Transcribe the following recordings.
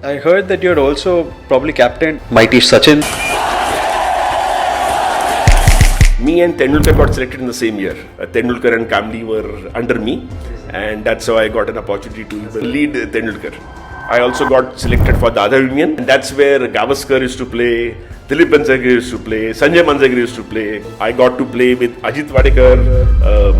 I heard that you're also probably captain mighty Sachin. Me and Tendulkar got selected in the same year. Tendulkar and Kamli were under me, and that's how I got an opportunity to lead Tendulkar. I also got selected for the other union, and that's where Gavaskar used to play, Dilip Manjrekar used to play, Sanjay used to play. I got to play with Ajit Wadekar,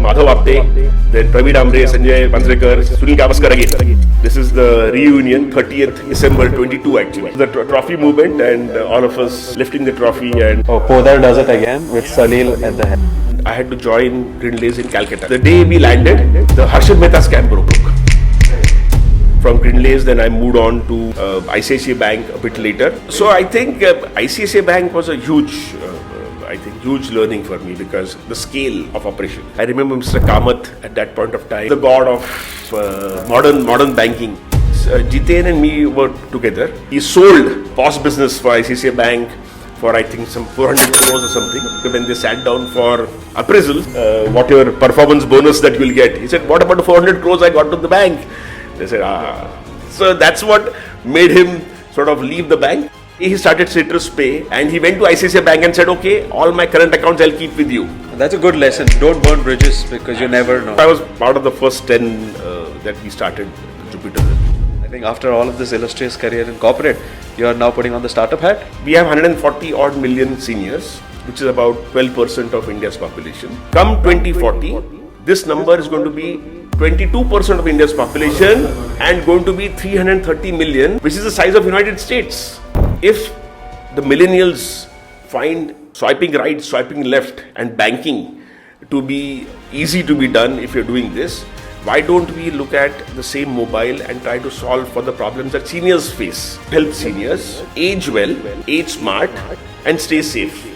Madhav Apte, then Praveed Amre, Sanjay Manjrekar, Sunil Gavaskar again. This is the reunion, 30th December 22 actually. The trophy movement and all of us lifting the trophy. And Podar does it again with Salil at the head. I had to join Grindlays in Calcutta. The day we landed, the Harshad Mehta scam broke. From Grindlays, then I moved on to ICICI Bank a bit later. So I think ICICI Bank was a huge learning for me because the scale of operation. I remember Mr. Kamath at that point of time, the god of modern banking. Jiten and me were together. He sold POS business for ICICI Bank for I think some 400 crores or something. When they sat down for appraisal, what your performance bonus that you will get. He said, what about the 400 crores I got to the bank? They said, So that's what made him sort of leave the bank. He started Citrus Pay and he went to ICICI Bank and said, okay, all my current accounts I'll keep with you. That's a good lesson. Don't burn bridges because you never know. I was part of the first 10 that we started Jupiter. I think after all of this illustrious career in corporate, you are now putting on the startup hat. We have 140 odd million seniors, which is about 12% of India's population. Come 2040, this number is going to be 22% of India's population and going to be 330 million, which is the size of United States. If the millennials find swiping right, swiping left and banking to be easy to be done if you're doing this, why don't we look at the same mobile and try to solve for the problems that seniors face? Help seniors age well, age smart and stay safe.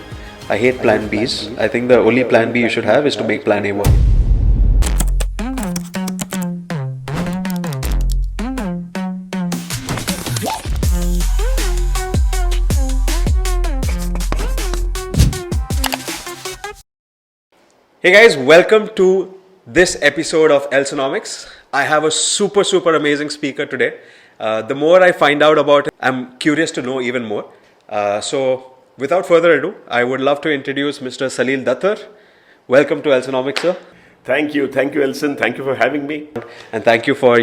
I hate plan Bs. I think the only plan B you should have is to make plan A work. Hey guys, welcome to this episode of Elsonomics. I have a super amazing speaker today. The more I find out about him, I'm curious to know even more. So without further ado, I would love to introduce Mr. Salil Datar. Welcome to Elsonomics, sir. Thank you Elson. Thank you for having me. And thank you for,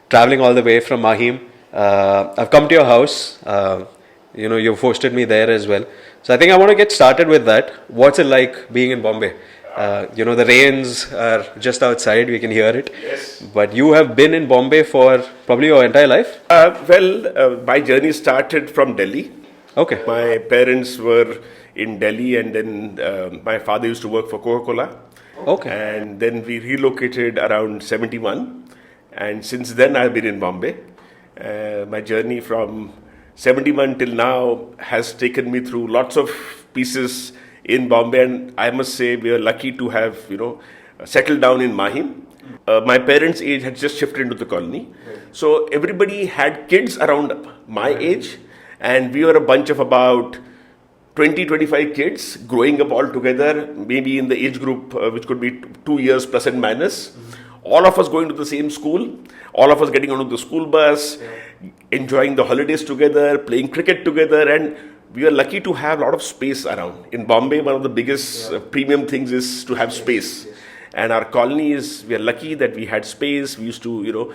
traveling all the way from Mahim. I've come to your house. You've hosted me there as well. So I think I want to get started with that. What's it like being in Bombay? The rains are just outside, we can hear it. Yes. But you have been in Bombay for probably your entire life? My journey started from Delhi. Okay. My parents were in Delhi and then my father used to work for Coca-Cola. Okay. And then we relocated around 71. And since then I've been in Bombay. My journey from 71 till now has taken me through lots of pieces in Bombay, and I must say we are lucky to have settled down in Mahim. My parents' age had just shifted into the colony, so everybody had kids around my age, and we were a bunch of about 20-25 kids growing up all together, maybe in the age group which could be 2 years plus and minus. All of us going to the same school, all of us getting onto the school bus, enjoying the holidays together, playing cricket together, and we are lucky to have a lot of space around. In Bombay, one of the biggest premium things is to have space. And our colony we are lucky that we had space. We used to,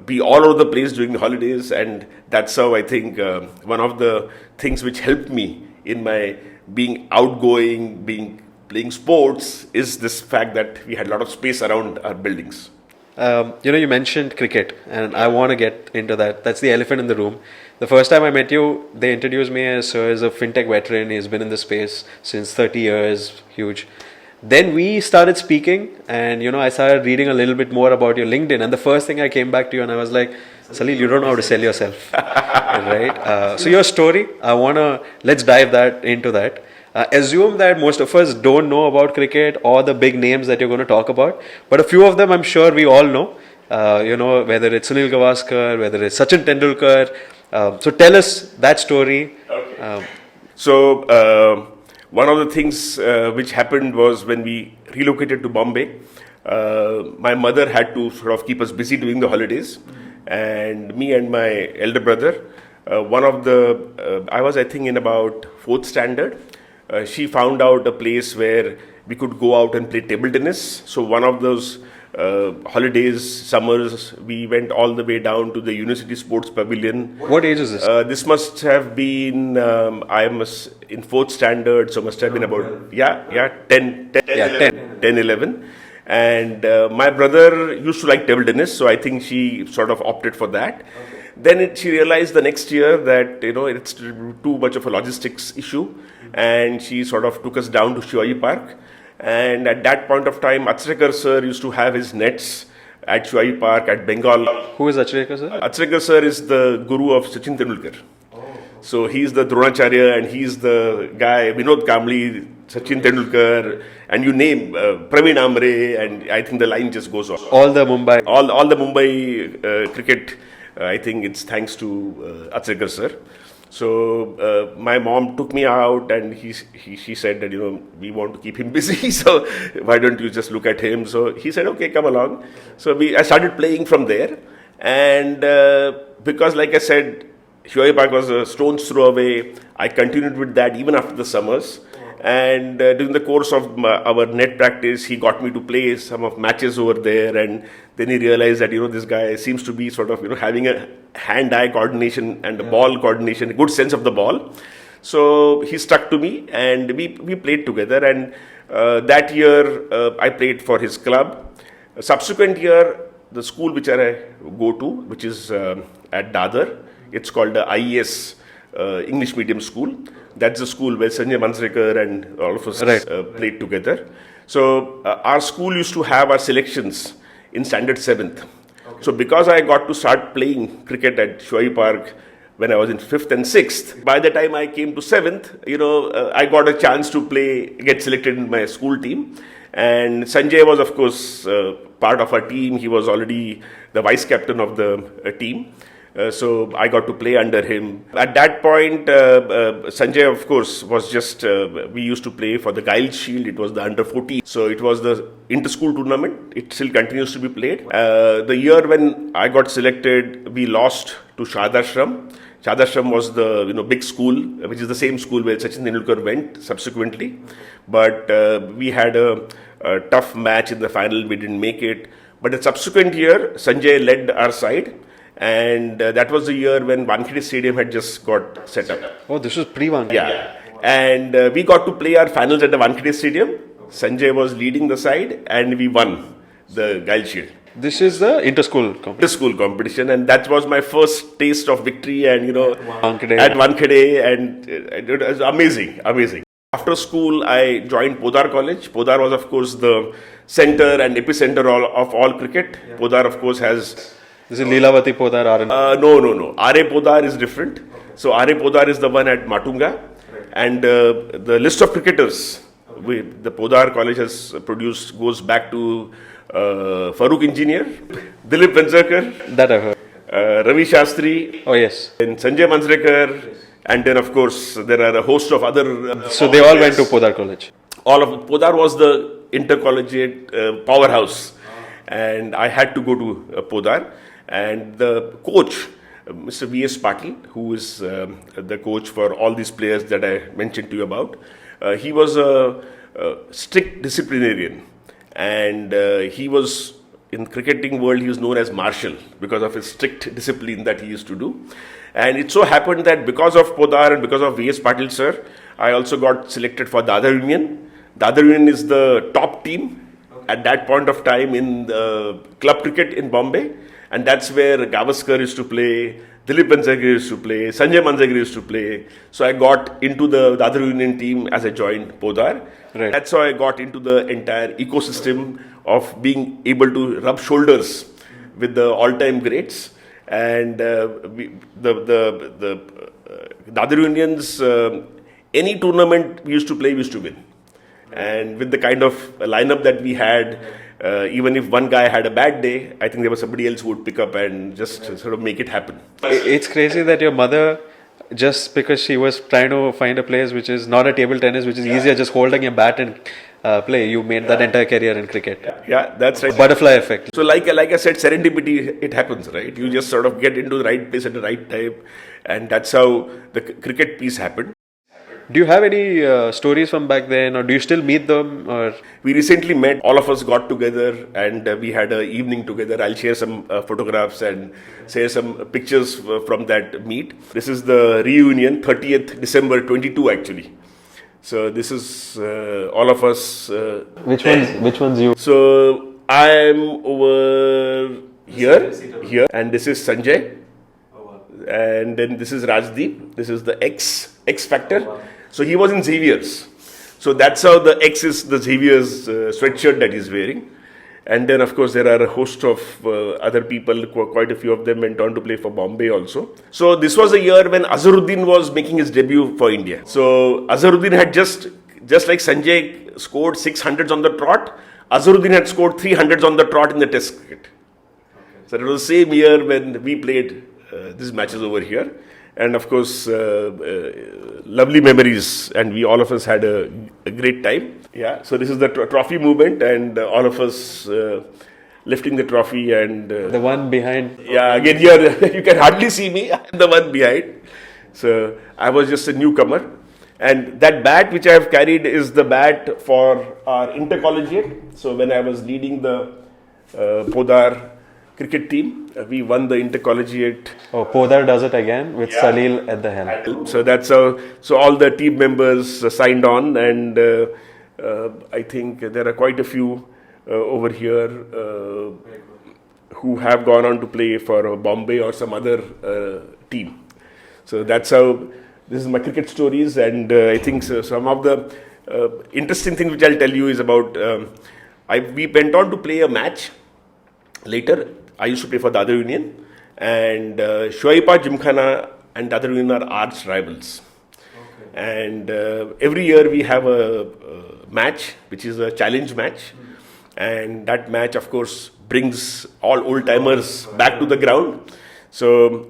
be all over the place during the holidays. And that's how I think one of the things which helped me in my being outgoing, playing sports is this fact that we had a lot of space around our buildings. You mentioned cricket, and I want to get into that. That's the elephant in the room. The first time I met you, they introduced me as a Fintech veteran. He's been in the space since 30 years, huge. Then we started speaking, and I started reading a little bit more about your LinkedIn. And the first thing I came back to you and I was like, Salil, you don't know how to sell yourself, right? So your story, let's dive into that. Assume that most of us don't know about cricket or the big names that you're going to talk about, but a few of them I'm sure we all know. Whether it's Sunil Gavaskar, whether it's Sachin Tendulkar. So tell us that story. Okay. One of the things which happened was when we relocated to Bombay, my mother had to sort of keep us busy during the holidays. and me and my elder brother. I was, I think, in about fourth standard. She found out a place where we could go out and play table tennis. So one of those holidays, summers, we went all the way down to the University Sports Pavilion. What age is this? This must have been, I was in fourth standard, so must have been about, 10, 11. And my brother used to like table tennis, so I think she sort of opted for that. Then she realized the next year that it's too much of a logistics issue, and she sort of took us down to Shivaji Park. And at that point of time, Manjrekar sir used to have his nets at Shivaji Park at Bengal. Who is Manjrekar sir? Manjrekar sir is the guru of Sachin Tendulkar. So he's the Dronacharya, and he's the guy, Vinod Kamli, Sachin Tendulkar, and you name Praveen Amre, and I think the line just goes on. All the Mumbai. All the Mumbai cricket, I think it's thanks to Manjrekar sir. So my mom took me out, and she said that we want to keep him busy, so why don't you just look at him? So he said, okay, come along. So I started playing from there, and because, like I said, Shivaji Park was a stone's throw away, I continued with that even after the summers. And during the course of our net practice, he got me to play some of matches over there, and then he realized that this guy seems to be sort of having a hand-eye coordination and a ball coordination, a good sense of the ball. So he stuck to me, and we played together. And that year I played for his club. Subsequent year, the school which I go to, which is at Dadar, it's called the IES English medium school. That's the school where Sanjay, Manjrekar and all of us played together. So our school used to have our selections in standard 7th. So because I got to start playing cricket at Shivaji Park when I was in 5th and 6th, by the time I came to 7th, I got a chance to get selected in my school team. And Sanjay was, of course, part of our team. He was already the vice captain of the team. So I got to play under him. At that point, Sanjay, of course, was just, we used to play for the Guild Shield. It was the under 14. So it was the inter-school tournament. It still continues to be played. The year when I got selected, we lost to Shardashram. Shardashram was the big school, which is the same school where Sachin Tendulkar went subsequently. But we had a tough match in the final. We didn't make it. But the subsequent year, Sanjay led our side. And that was the year when Wankhede Stadium had just got set up. Oh, this was pre-Wankhede. Yeah. And we got to play our finals at the Wankhede Stadium. Sanjay was leading the side, and we won the Guild Shield. This is the inter-school competition. Inter-school competition, and that was my first taste of victory. And Wankhede. At Wankhede, and it was amazing. After school, I joined Podar College. Podar was, of course, the center and epicenter of all cricket. Yeah. Podar, of course, has. This is Leelavati Podar, RN? No. R.A. Podar is different. So R.A. Podar is the one at Matunga. Right. And the list of cricketers the Podar College has produced goes back to Farooq Engineer, Dilip Manjrekar. That I've heard. Ravi Shastri. Oh, yes. And Sanjay Manjrekar. Yes. And then, of course, there are a host of other... so they all went to Podar College? Podar was the intercollegiate powerhouse. And I had to go to Podar. And the coach, Mr. V.S. Patil, who is the coach for all these players that I mentioned to you about, he was a strict disciplinarian. And he was, in cricketing world, he was known as Marshal because of his strict discipline that he used to do. And it so happened that because of Podar and because of V.S. Patil, sir, I also got selected for Dadar Union. Dadar Union is the top team at that point of time in club cricket in Bombay. And that's where Gavaskar used to play, Dilip Manjrekar used to play, Sanjay Manjrekar used to play. So I got into the Dadar Union team as I joined Podar. Right. That's how I got into the entire ecosystem of being able to rub shoulders with the all-time greats. And the Dadar Unions, any tournament we used to play, we used to win. And with the kind of lineup that we had, even if one guy had a bad day, I think there was somebody else who would pick up and just sort of make it happen. It's crazy that your mother, just because she was trying to find a place which is not a table tennis, which is easier, just holding a bat and play. You made that entire career in cricket. Yeah, that's right. Butterfly effect. So like I said, serendipity, it happens, right? You just sort of get into the right place at the right time, and that's how the cricket piece happened. Do you have any stories from back then, or do you still meet them? Or We recently met, all of us got together, and we had an evening together. I'll share some photographs and share some pictures from that meet. This is the reunion, 30th December 22 actually. So this is all of us. which ones you? So I'm over here, and this is Sanjay, and then this is Rajdeep. This is the X Factor. So he was in Xavier's. So that's how the X is the Xavier's sweatshirt that he's wearing. And then, of course, there are a host of other people, quite a few of them went on to play for Bombay also. So this was a year when Azharuddin was making his debut for India. So Azharuddin had just like Sanjay scored 600s on the trot, Azharuddin had scored 300s on the trot in the Test cricket. So it was the same year when we played these matches over here. And of course, lovely memories, and we all of us had a great time. Yeah, so this is the trophy movement, and all of us lifting the trophy, and The one behind. yeah, again here you can hardly see me. I'm the one behind. So I was just a newcomer, and that bat which I have carried is the bat for our intercollegiate. So when I was leading the Podar cricket team, we won the intercollegiate. Oh, Podar does it again with Salil at the helm. So that's how. So all the team members signed on, and I think there are quite a few over here who have gone on to play for Bombay or some other team. So that's how. This is my cricket stories, and I think some of the interesting things which I'll tell you is about. We went on to play a match later. I used to play for the other union, and Shoaiba Gymkhana and the other union are arch rivals. Okay. And every year we have a match, which is a challenge match, and that match, of course, brings all old timers back to the ground. So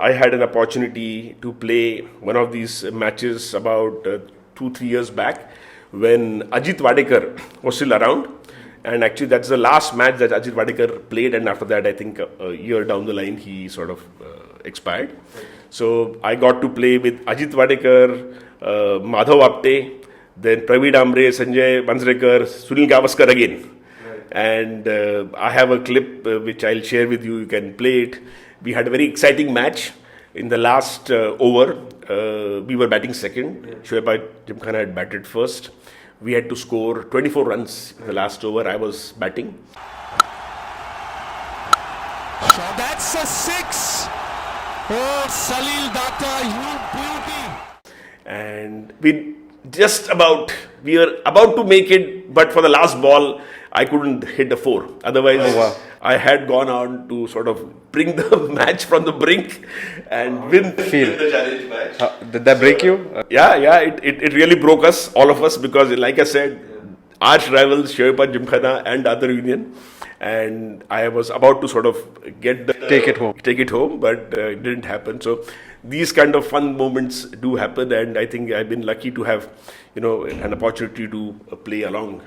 I had an opportunity to play one of these matches about 2-3 years back when Ajit Wadekar was still around. And actually, that's the last match that Ajit Wadekar played, and after that, I think a year down the line, he sort of expired. So I got to play with Ajit Wadekar, Madhav Apte, then Praveed Ambre, Sanjay, Manjrekar, Sunil Gavaskar again. And I have a clip which I'll share with you. You can play it. We had a very exciting match. In the last over, we were batting second. Shoaiba Gymkhana had batted first. We had to score 24 runs in the last over. I was batting. That's a six. Oh, Salil Datar, you beauty. And we were about to make it, but for the last ball, I couldn't hit the 4. Otherwise, I had gone on to sort of bring the match from the brink and win the challenge match. Did that break you? Yeah, it really broke us, all of us, because like I said, arch rivals, Shoaiba Gymkhana and other union. And I was about to sort of Take it home, but it didn't happen. So these kind of fun moments do happen, and I think I've been lucky to have, an opportunity to play along.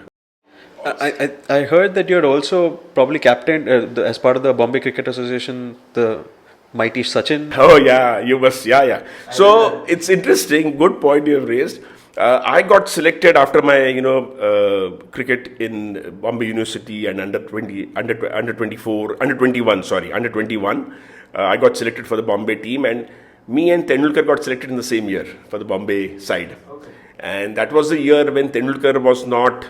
I heard that you had also probably captained as part of the Bombay Cricket Association, the mighty Sachin. Oh yeah, you must. Yeah. So it's interesting. Good point you have raised. I got selected after my cricket in Bombay University and under 21. I got selected for the Bombay team, and me and Tendulkar got selected in the same year for the Bombay side. Okay. And that was the year when Tendulkar was not.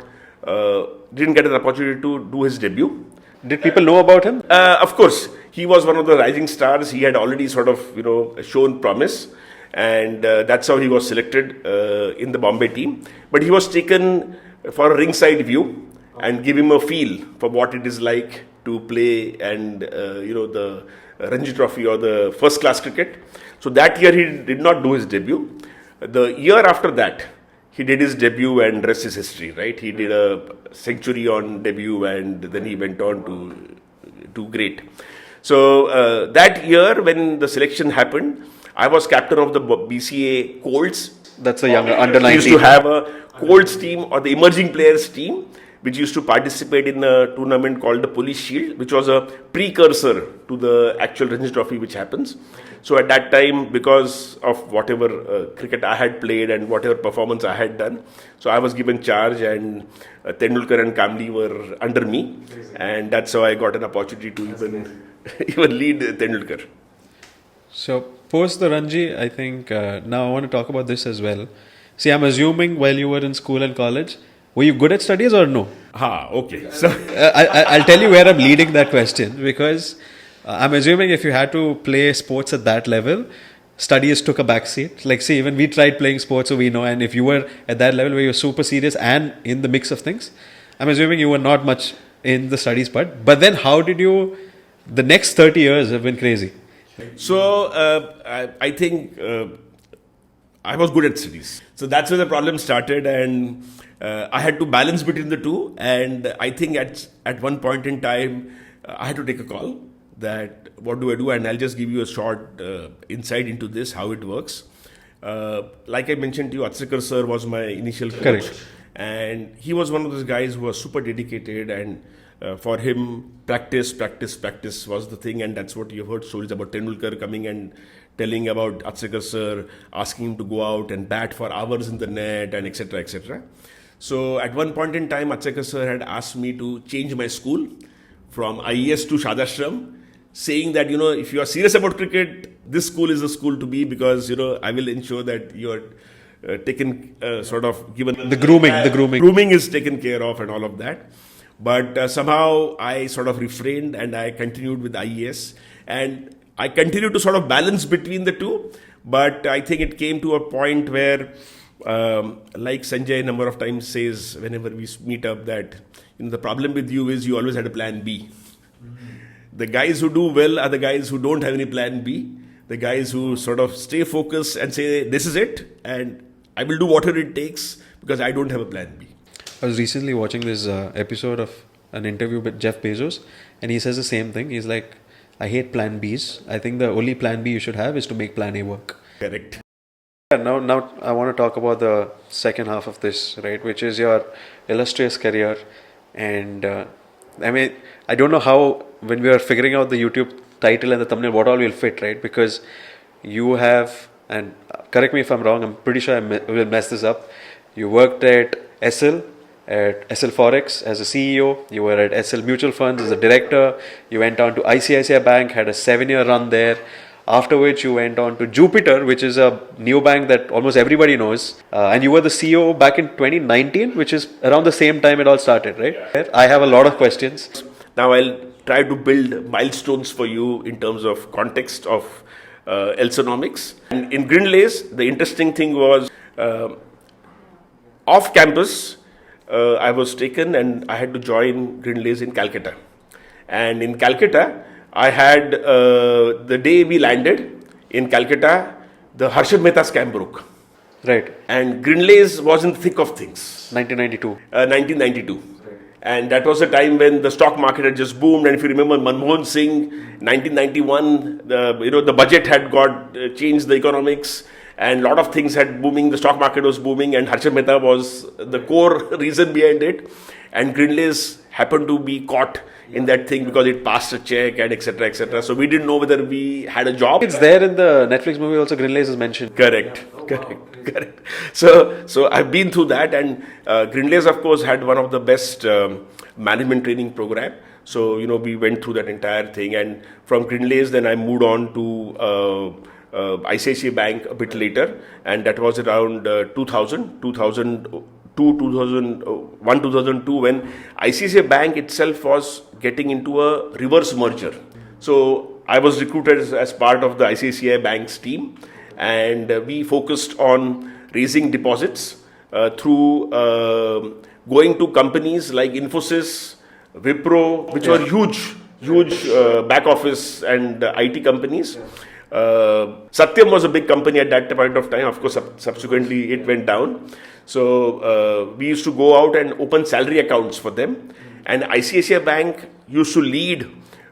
Didn't get an opportunity to do his debut. Did people know about him? Of course, he was one of the rising stars. He had already sort of, shown promise, and that's how he was selected in the Bombay team. But he was taken for a ringside view and give him a feel for what it is like to play and the Ranji Trophy or the first class cricket. So that year he did not do his debut. The year after that, he did his debut, and rest is history, right? He did a century on debut, and then he went on to do great. So that year when the selection happened, I was captain of the BCA Colts. That's a younger under We 19. used to have a Colts team or the emerging players team, which used to participate in a tournament called the Police Shield, which was a precursor to the actual Ranji Trophy which happens. So at that time, because of whatever cricket I had played and whatever performance I had done, so I was given charge, and Tendulkar and Kamli were under me, and that's how I got an opportunity to even lead Tendulkar. So post the Ranji, I think now I want to talk about this as well. See, I'm assuming while you were in school and college, were you good at studies or no? Okay. So I'll tell you where I'm leading that question, because I'm assuming if you had to play sports at that level, studies took a backseat. Like, see, even we tried playing sports, so we know. And if you were at that level where you're super serious and in the mix of things, I'm assuming you were not much in the studies part. But then how did you, the next 30 years have been crazy. So I think I was good at studies. So that's where the problem started, and I had to balance between the two. And I think at one point in time, I had to take a call that what do I do? And I'll just give you a short insight into this, how it works. Like I mentioned to you, Atsekar sir was my initial coach. Correct. And he was one of those guys who was super dedicated, and for him, practice was the thing. And that's what you've heard stories about Tendulkar coming and telling about Atsekar sir, asking him to go out and bat for hours in the net, and etc. etc. So at one point in time, Atsekar sir had asked me to change my school from IES to Shadashram, saying that, if you are serious about cricket, this school is the school to be, because, I will ensure that you're taken, sort of given... The grooming. Grooming is taken care of and all of that. But somehow I sort of refrained, and I continued with IES. And I continued to sort of balance between the two. But I think it came to a point where, like Sanjay a number of times says whenever we meet up, that the problem with you is you always had a plan B. The guys who do well are the guys who don't have any plan B. The guys who sort of stay focused and say, this is it, and I will do whatever it takes because I don't have a plan B. I was recently watching this episode of an interview with Jeff Bezos, and he says the same thing. He's like, I hate plan Bs. I think the only plan B you should have is to make plan A work. Correct. Now I want to talk about the second half of this, right, which is your illustrious career. And I don't know how, when we were figuring out the YouTube title and the thumbnail, what all will fit, right? Because you have, and correct me if I'm wrong, I'm pretty sure I will mess this up. You worked at SL Forex as a CEO. You were at SL Mutual Funds as a director. You went on to ICICI Bank, had a 7-year run there. After which you went on to Jupiter, which is a neobank that almost everybody knows. And you were the CEO back in 2019, which is around the same time it all started, right? Yeah. I have a lot of questions. Now I'll try to build milestones for you in terms of context of Elsonomics. And in Grindlays, the interesting thing was off campus, I was taken and I had to join Grindlays in Calcutta. And in Calcutta, I had, the day we landed in Calcutta, the Harshad Mehta scam broke. Right. And Grindlays was in the thick of things. 1992. 1992. Right. And that was the time when the stock market had just boomed. And if you remember Manmohan Singh, 1991, the budget had got changed the economics. And a lot of things had booming. The stock market was booming, and Harshad Mehta was the core reason behind it. And Grindlays happened to be caught in that thing because it passed a check and etc. etc. So we didn't know whether we had a job. It's there in the Netflix movie also. Grindlays is mentioned. Correct. So I've been through that, and Grindlays of course had one of the best management training program. So we went through that entire thing, and from Grindlays then I moved on to ICICI Bank a bit later, and that was around 2002, 2002, when ICICI Bank itself was getting into a reverse merger. So I was recruited as part of the ICICI Bank's team, and we focused on raising deposits through going to companies like Infosys, Wipro, which were huge back office and IT companies. Satyam was a big company at that point of time. Of course, subsequently it went down. So we used to go out and open salary accounts for them. And ICICI Bank used to lead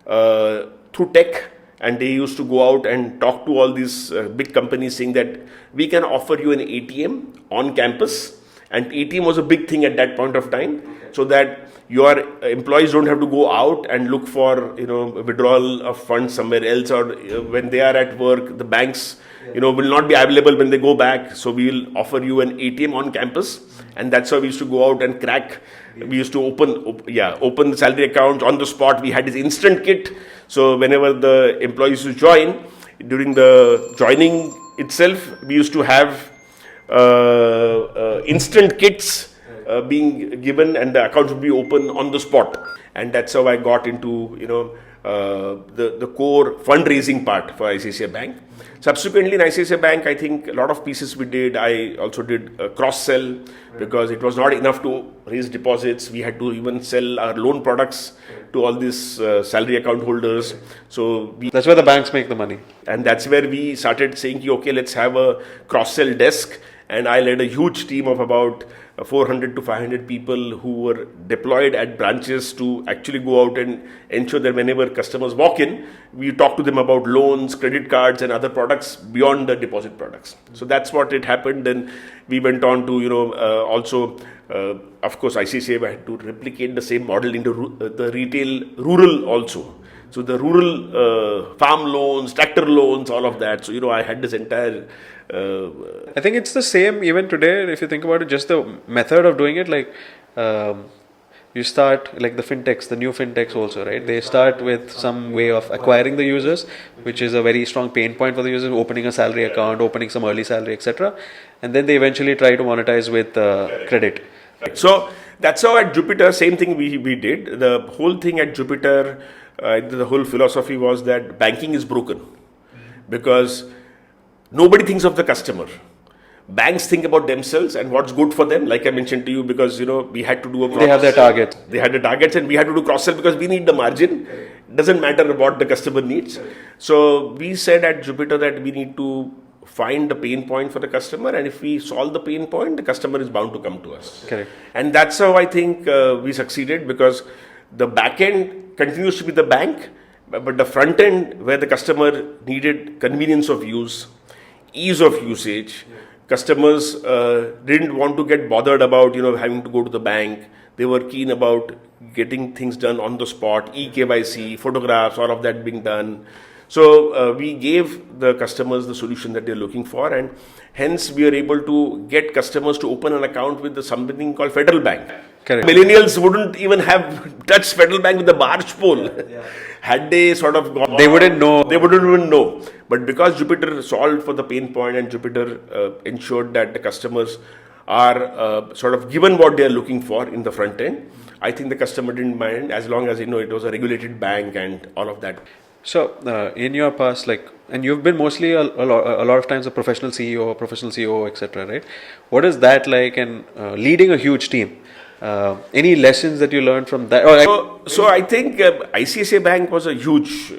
through tech and they used to go out and talk to all these big companies saying that we can offer you an ATM on campus. And ATM was a big thing at that point of time, so that your employees don't have to go out and look for withdrawal of funds somewhere else, or when they are at work, the banks will not be available when they go back. So we will offer you an ATM on campus, and that's how we used to go out and crack. We used to open the salary accounts on the spot. We had this instant kit. So whenever the employees used to join, during the joining itself, we used to have instant kits being given, and the accounts would be open on the spot. And that's how I got into the core fundraising part for ICICI Bank. Subsequently in ICICI Bank, I think a lot of pieces we did. I also did cross-sell, because it was not enough to raise deposits. We had to even sell our loan products to all these salary account holders. So that's where the banks make the money. And that's where we started saying, okay, let's have a cross-sell desk. And I led a huge team of about 400 to 500 people who were deployed at branches to actually go out and ensure that whenever customers walk in, we talk to them about loans, credit cards, and other products beyond the deposit products. So that's what it happened. Then we went on to, also, of course, ICICI had to replicate the same model into the retail rural also. So the rural farm loans, tractor loans, all of that. So, I had this entire... I think it's the same even today. If you think about it, just the method of doing it, like you start like the fintechs, the new fintechs also, right? They start with some way of acquiring the users, which is a very strong pain point for the users, opening a salary account, opening some early salary, etc. And then they eventually try to monetize with credit. So that's how at Jupiter, same thing we did. The whole thing at Jupiter, the whole philosophy was that banking is broken because nobody thinks of the customer. Banks think about themselves and what's good for them, like I mentioned to you, because we had to do a cross. They have their targets. They had the targets, and we had to do cross-sell because we need the margin. Doesn't matter what the customer needs. So we said at Jupiter that we need to find the pain point for the customer, and if we solve the pain point, the customer is bound to come to us. Correct. And that's how I think we succeeded, because the back end continues to be the bank, but the front end, where the customer needed convenience of use, ease of usage. Customers didn't want to get bothered about having to go to the bank. They were keen about getting things done on the spot, eKYC, photographs, all of that being done. So we gave the customers the solution that they're looking for, and hence we are able to get customers to open an account with something called Federal Bank. Correct. Millennials wouldn't even have touched Federal Bank with a barge pole. Yeah. Had they sort of gone, they wouldn't know. They wouldn't even know. But because Jupiter solved for the pain point, and Jupiter ensured that the customers are sort of given what they are looking for in the front end, I think the customer didn't mind, as long as it was a regulated bank and all of that. So in your past, and you've been mostly a lot of times a professional CEO, professional COO, etc., right? What is that like, and leading a huge team? Any lessons that you learned from that? So I think ICICI Bank was a huge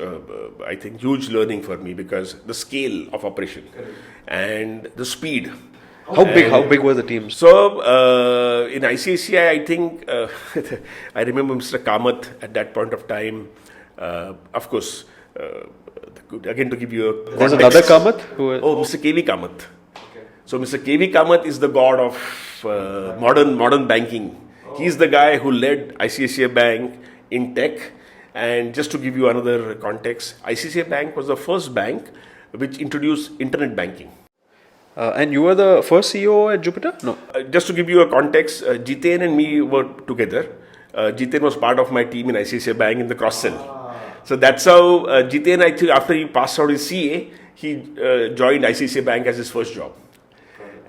learning for me, because the scale of operation and the speed. How big was the team? So in ICICI, I think I remember Mr. Kamath at that point of time. Of course, again to give you a context. There's another Kamath? Mr. KV Kamath. Okay. So Mr. KV Kamath is the god of modern banking. He's the guy who led ICICI Bank in tech. And just to give you another context, ICICI Bank was the first bank which introduced internet banking. And you were the first CEO at Jupiter? No. Just to give you a context, Jiten and me were together. Jiten was part of my team in ICICI Bank in the cross-sell. So that's how Jiten, I think, after he passed out his CA, he joined ICICI Bank as his first job.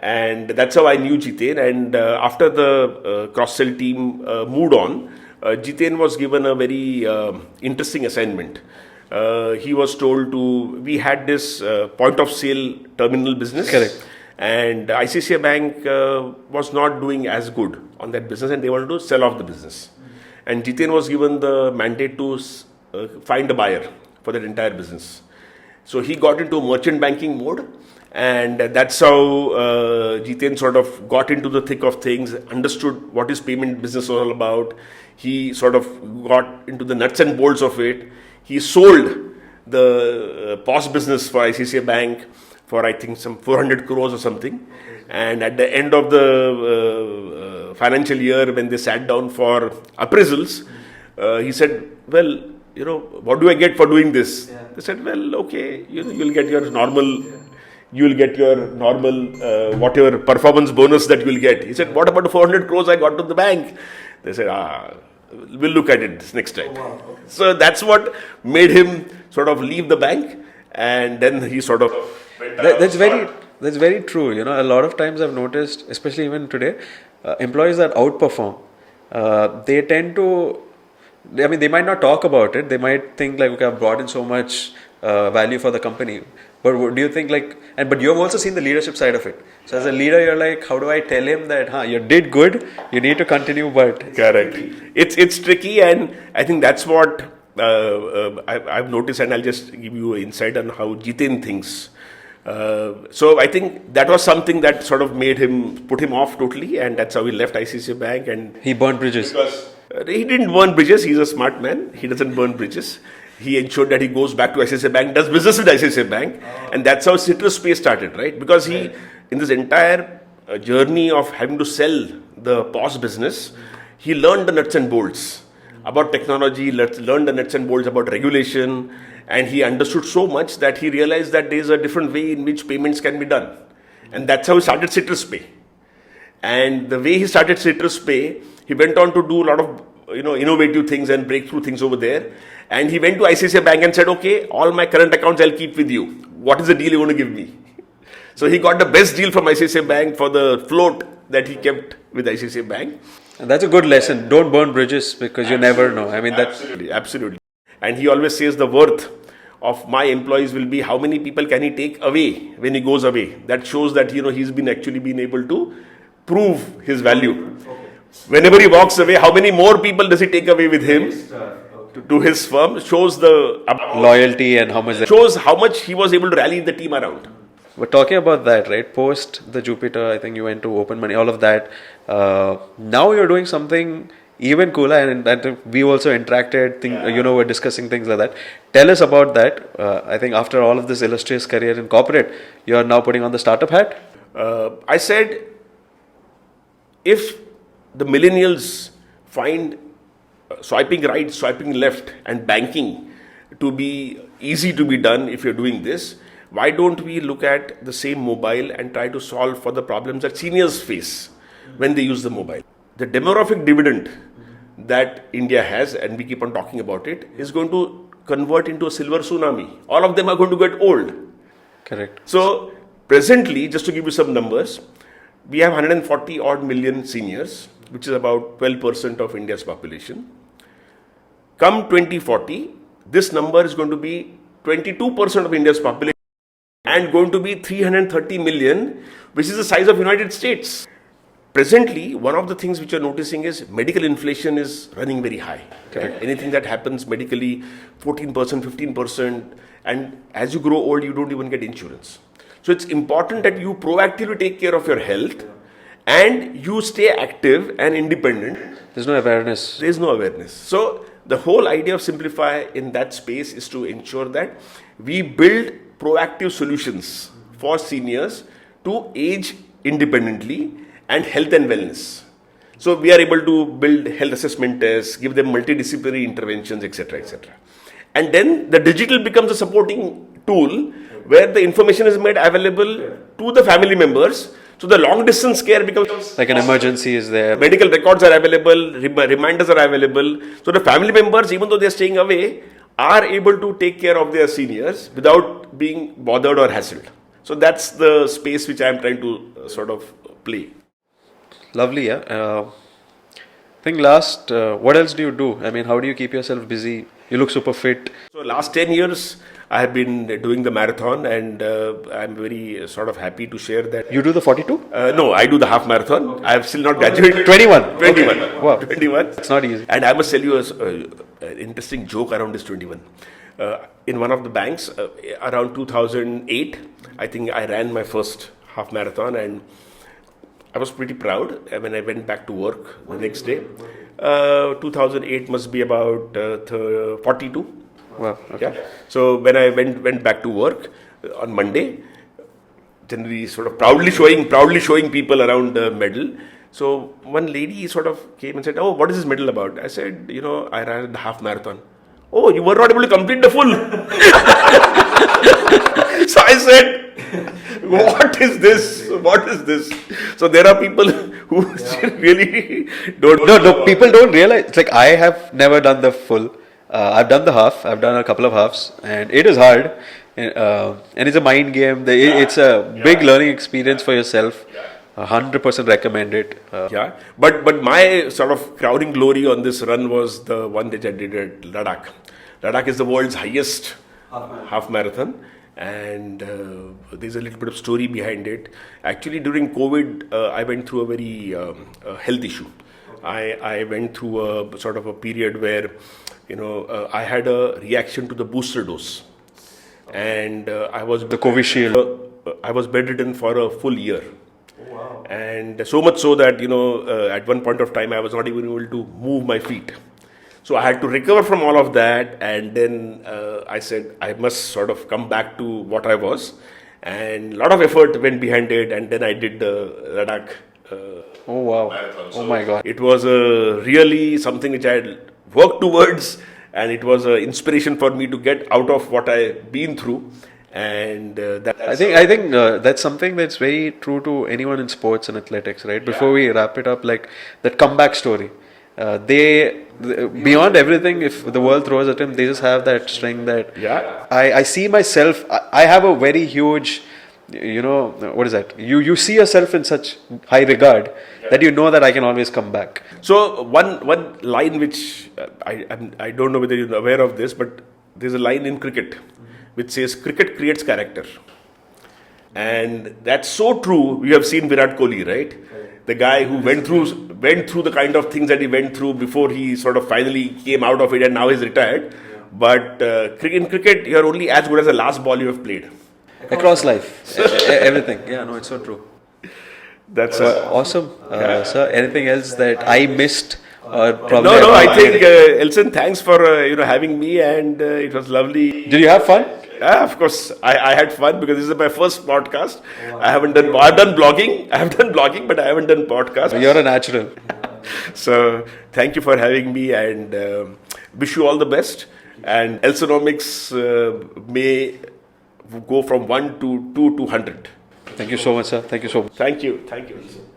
And that's how I knew Jiten. And after the cross-sell team moved on, Jiten was given a very interesting assignment. He was told we had this point of sale terminal business. Correct. And ICICI Bank was not doing as good on that business, and they wanted to sell off the business. And Jiten was given the mandate to find a buyer for that entire business. So he got into merchant banking mode, and that's how Jiten sort of got into the thick of things, understood what his payment business was all about. He sort of got into the nuts and bolts of it. He sold the POS business for ICICI Bank for I think some 400 crores or something. And at the end of the financial year, when they sat down for appraisals, he said, well, what do I get for doing this? Yeah. They said, well, okay, you'll get your normal, whatever performance bonus that you'll get. He said, what about the 400 crores I got to the bank? They said, we'll look at it next time. Oh, wow. Okay. So that's what made him sort of leave the bank, and then he sort of went That's very true. A lot of times I've noticed, especially even today, employees that outperform, they tend to, they might not talk about it. They might think like, okay, I've brought in so much value for the company. But do you think but you've also seen the leadership side of it. So as a leader, you're like, how do I tell him that, you did good, you need to continue, but... Correct. It's tricky, and I think that's what I've noticed, and I'll just give you an insight on how Jiten thinks. So I think that was something that sort of put him off totally, and that's how he left ICICI Bank. And he burned bridges. Because he didn't burn bridges. He's a smart man. He doesn't burn bridges. He ensured that he goes back to ICICI Bank, does business with ICICI Bank, and that's how Citrus Pay started, right? Because he, in this entire journey of having to sell the POS business, he learned the nuts and bolts about technology, learned the nuts and bolts about regulation, and he understood so much that he realized that there is a different way in which payments can be done. And that's how he started Citrus Pay. And the way he started Citrus Pay, he went on to do a lot of innovative things and breakthrough things over there. And he went to ICICI Bank and said, okay, all my current accounts I'll keep with you. What is the deal you want to give me? So he got the best deal from ICICI Bank for the float that he kept with ICICI Bank. And that's a good lesson. Don't burn bridges, because you never know. Absolutely. And he always says the worth of my employees will be how many people can he take away when he goes away. That shows that he's been able to prove his value. Whenever he walks away, how many more people does he take away with him to his firm? Shows the loyalty and how much he was able to rally the team around. We're talking about that, right? Post the Jupiter, I think you went to Open Money, all of that. Now you're doing something even cooler, and we also interacted, we're discussing things like that. Tell us about that. I think after all of this illustrious career in corporate, you're now putting on the startup hat. I said, if the millennials find swiping right, swiping left and banking to be easy to be done if you're doing this, why don't we look at the same mobile and try to solve for the problems that seniors face when they use the mobile? The demographic dividend that India has, and we keep on talking about it, is going to convert into a silver tsunami. All of them are going to get old. Correct. So presently, just to give you some numbers, we have 140 odd million seniors, which is about 12% of India's population. Come 2040, this number is going to be 22% of India's population and going to be 330 million, which is the size of United States. Presently, one of the things which you're noticing is medical inflation is running very high. Correct. Anything that happens medically, 14%, 15%, and as you grow old, you don't even get insurance. So it's important that you proactively take care of your health and you stay active and independent. There's no awareness. There's no awareness. So the whole idea of Simplify in that space is to ensure that we build proactive solutions for seniors to age independently and health and wellness. So we are able to build health assessment tests, give them multidisciplinary interventions, etc., etc. And then the digital becomes a supporting tool where the information is made available to the family members. So the long distance care becomes like an emergency is there. Medical records are available, reminders are available. So the family members, even though they are staying away, are able to take care of their seniors without being bothered or hassled. So that's the space which I am trying to sort of play. Lovely, yeah. I think last, what else do you do? I mean, how do you keep yourself busy? You look super fit. So last 10 years, I have been doing the marathon, and I'm very sort of happy to share that. You do the 42? No, I do the half marathon. Okay. I have still not graduated. 21? 21. Okay. Wow. 21. It's not easy. And I must tell you an interesting joke around this 21. In one of the banks, around 2008, I think I ran my first half marathon, and I was pretty proud when I went back to work the next day. 2008 must be about 42. Wow. Okay. Yeah. So when I went back to work on Monday, generally sort of proudly showing people around the medal. So one lady sort of came and said, "Oh, what is this medal about?" I said, I ran the half marathon. "Oh, you were not able to complete the full." So I said, "What is this? What is this?" So there are people who really don't. No, people don't realize. It's like I have never done the full. I've done the half. I've done a couple of halves, and it is hard. And it's a mind game. It's a big learning experience for yourself. 100% recommend it. Yeah, but my sort of crowning glory on this run was the one that I did at Ladakh. Ladakh is the world's highest half marathon, and there's a little bit of story behind it. Actually, during COVID, I went through a very health issue. I went through a sort of a period where, I had a reaction to the booster dose, and I was The Covishield. I was bedridden for a full year. And so much so that, at one point of time, I was not even able to move my feet. So I had to recover from all of that. And then I said, I must sort of come back to what I was. And a lot of effort went behind it. And then I did the Ladakh. Oh wow! Marathon. Oh my God! It was really something which I had worked towards. And it was an inspiration for me to get out of what I've been through. And I think that's something that's very true to anyone in sports and athletics, right? Before we wrap it up, like that comeback story, they beyond everything, if the world throws at him, they just have that strength that I see myself. I have a very huge, what is that? You see yourself in such high regard that you know that I can always come back. So one line which I don't know whether you're aware of this, but there's a line in cricket which says cricket creates character. And that's so true. We have seen Virat Kohli, right? The guy who went through the kind of things that he went through before he sort of finally came out of it, and now he's retired. But in cricket, you're only as good as the last ball you have played. Across life, everything. Yeah, no, it's so true. That's Awesome, sir. Anything else that I missed? Or probably No, I think Elson, thanks for having me, and it was lovely. Did you have fun? Yeah, of course, I had fun because this is my first podcast. I've done blogging, but I haven't done podcast. You're a natural. So thank you for having me, and wish you all the best. And Elsonomics may go from 1 to 2 to 100. Thank you so much, sir. Thank you so much. Thank you, Elson.